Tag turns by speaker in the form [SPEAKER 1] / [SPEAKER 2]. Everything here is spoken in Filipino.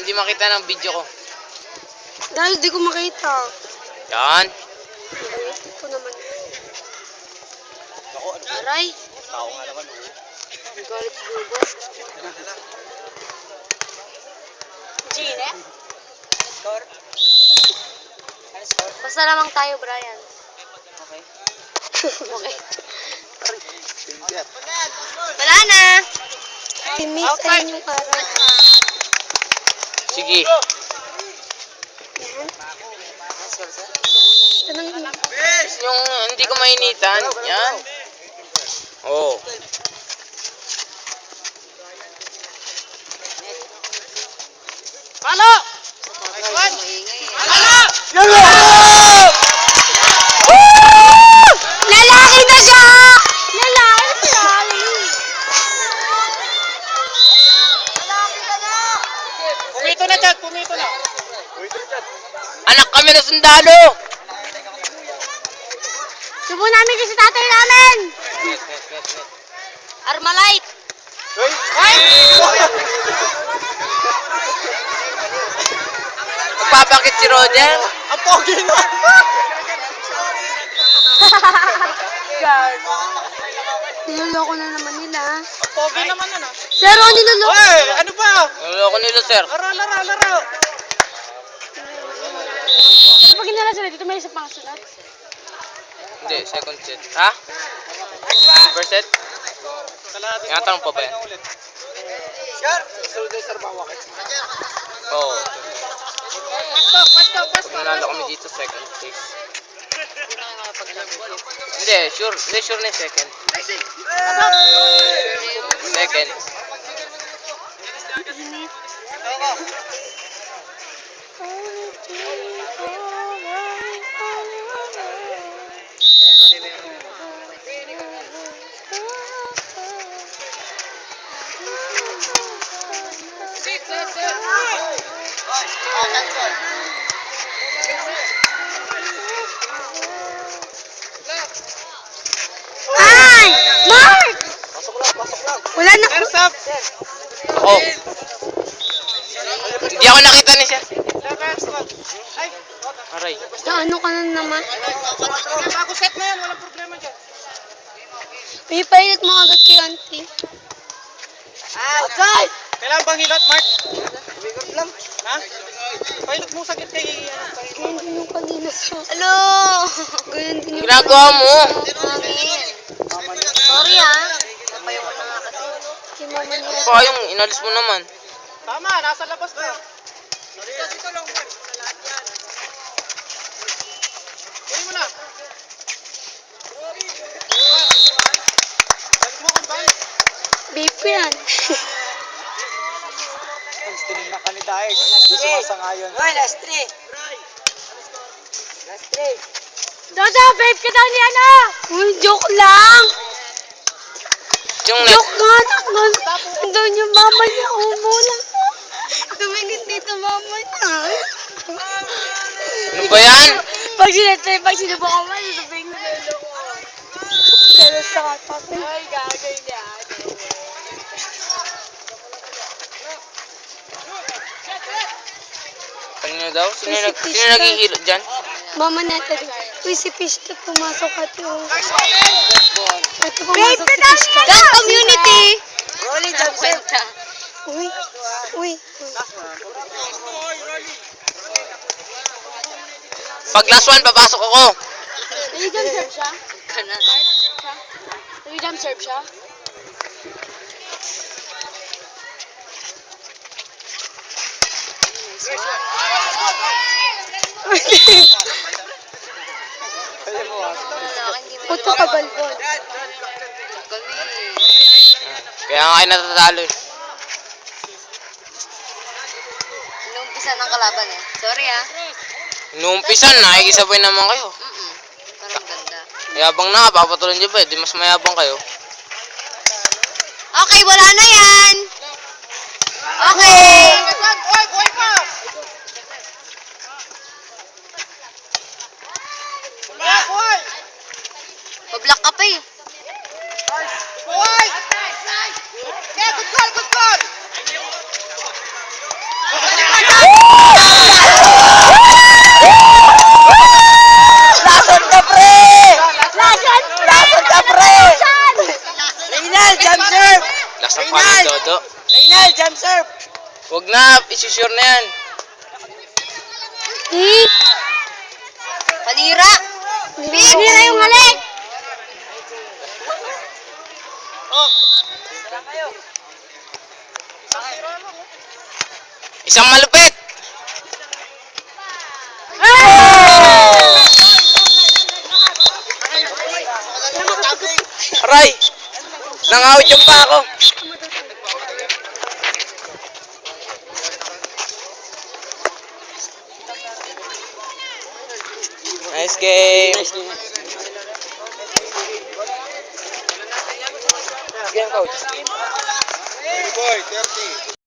[SPEAKER 1] Hindi makita ng video ko.
[SPEAKER 2] Dahil di ko makita.
[SPEAKER 1] Yan.
[SPEAKER 2] Galit ko naman. Aray.
[SPEAKER 3] Tao nga naman.
[SPEAKER 2] Galit gubo. Gine?
[SPEAKER 3] Score? Ano score?
[SPEAKER 2] Basta lamang tayo, Brian.
[SPEAKER 3] Okay.
[SPEAKER 2] Okay.
[SPEAKER 3] Tinder.
[SPEAKER 2] Wala na. Timis ay yung araw.
[SPEAKER 1] Sige. Yung hindi ko mainitan. Yan. Oh.
[SPEAKER 3] Palo! Nice one! Palo!
[SPEAKER 2] Lalaki na siya! Lalaki na
[SPEAKER 3] Pumito na dyan, pumito na.
[SPEAKER 1] Anak kami na sundalo.
[SPEAKER 2] Subo namin kasi tatay namin! Armalite!
[SPEAKER 3] Hoy! Hoy!
[SPEAKER 1] Magpapakit si Roger.
[SPEAKER 3] Ang pogi na!
[SPEAKER 2] God. Niloloko na naman nila.
[SPEAKER 3] Ang pogi naman ano?
[SPEAKER 2] Sir, ano niloloko?
[SPEAKER 3] Hoy! Ano ba?
[SPEAKER 1] Naloko nila, sir.
[SPEAKER 3] Laro!
[SPEAKER 2] Pero pag inala sila, dito may isa pang sunod.
[SPEAKER 1] Hindi, second set. Ha? First set? Tinatanong pa ba yan?
[SPEAKER 3] Sir! Sunod na sir, bawakit.
[SPEAKER 1] Oo. Pag nanalo kami dito, second place. Hindi, sure na yung second. Second.
[SPEAKER 2] Ay! Mark!
[SPEAKER 3] Pasok lang.
[SPEAKER 2] Wala na.
[SPEAKER 3] Sir, sub!
[SPEAKER 1] Ako. Hindi ako nakita ni sir.
[SPEAKER 3] Ay!
[SPEAKER 1] Aray.
[SPEAKER 2] Ano ka na naman?
[SPEAKER 3] Bago set na yan, walang problema dyan.
[SPEAKER 2] Pipailit mo agad kay auntie.
[SPEAKER 3] Outside! Kailangan bang hilot, Mark? Umikot lang. Ha? Pilot mo sakit kay...
[SPEAKER 2] Ganyan din yung kanina sa... Hello! Ganyan din yung...
[SPEAKER 1] Ginagawa mo.
[SPEAKER 2] Sorry ah. Napayo ko na nga kasi. Si mama niya.
[SPEAKER 1] Pa yung inalis mo naman.
[SPEAKER 3] Tama, nasa labas na. Dito lang, Mark. Kunin mo na. Balik mo kung balik.
[SPEAKER 2] Babe ko yan.
[SPEAKER 3] Tinignan ka ni Daesh. Hindi sumasangayon. Hoy, last 3. Last 3.
[SPEAKER 2] Dada, babe ka daw ni ano? Uy, joke lang.
[SPEAKER 1] Yung
[SPEAKER 2] Joke nga naman. Doon yung mama niya. Umula. Tumingin dito mama niya.
[SPEAKER 1] ano ba yan?
[SPEAKER 2] Pag sinubukan mo, sasabihin mo na loko. Pero sa kapatid. Ay, gagay niya.
[SPEAKER 1] Kanina daw? Sino naghihilo dyan?
[SPEAKER 2] Mama natin. Uy, si Pishka pumasok at yung... Ito pumasok si Pishka. Gang community!
[SPEAKER 3] Rolling jump set.
[SPEAKER 2] Uy.
[SPEAKER 1] Pag last one, papasok ako.
[SPEAKER 2] Nag-jump serve siya? Nag-jump serve siya? Puto ka balbon.
[SPEAKER 1] Kaya nga kayo natatalo eh.
[SPEAKER 2] Inumpisa ng kalaban eh. Sorry ah.
[SPEAKER 1] Inuumpisan, nakikisabay naman kayo.
[SPEAKER 2] Parang ganda.
[SPEAKER 1] Mayabang na, papatuloy niyo ba? Di mas mayabang kayo.
[SPEAKER 2] Okay, wala na yan. Okay.
[SPEAKER 1] Isisure na yan.
[SPEAKER 2] Palira! Palira yung halik!
[SPEAKER 1] Isang malupit! Aray! Nangawit yung pa ako. Nice game. Game, coach.
[SPEAKER 3] Boy, 30.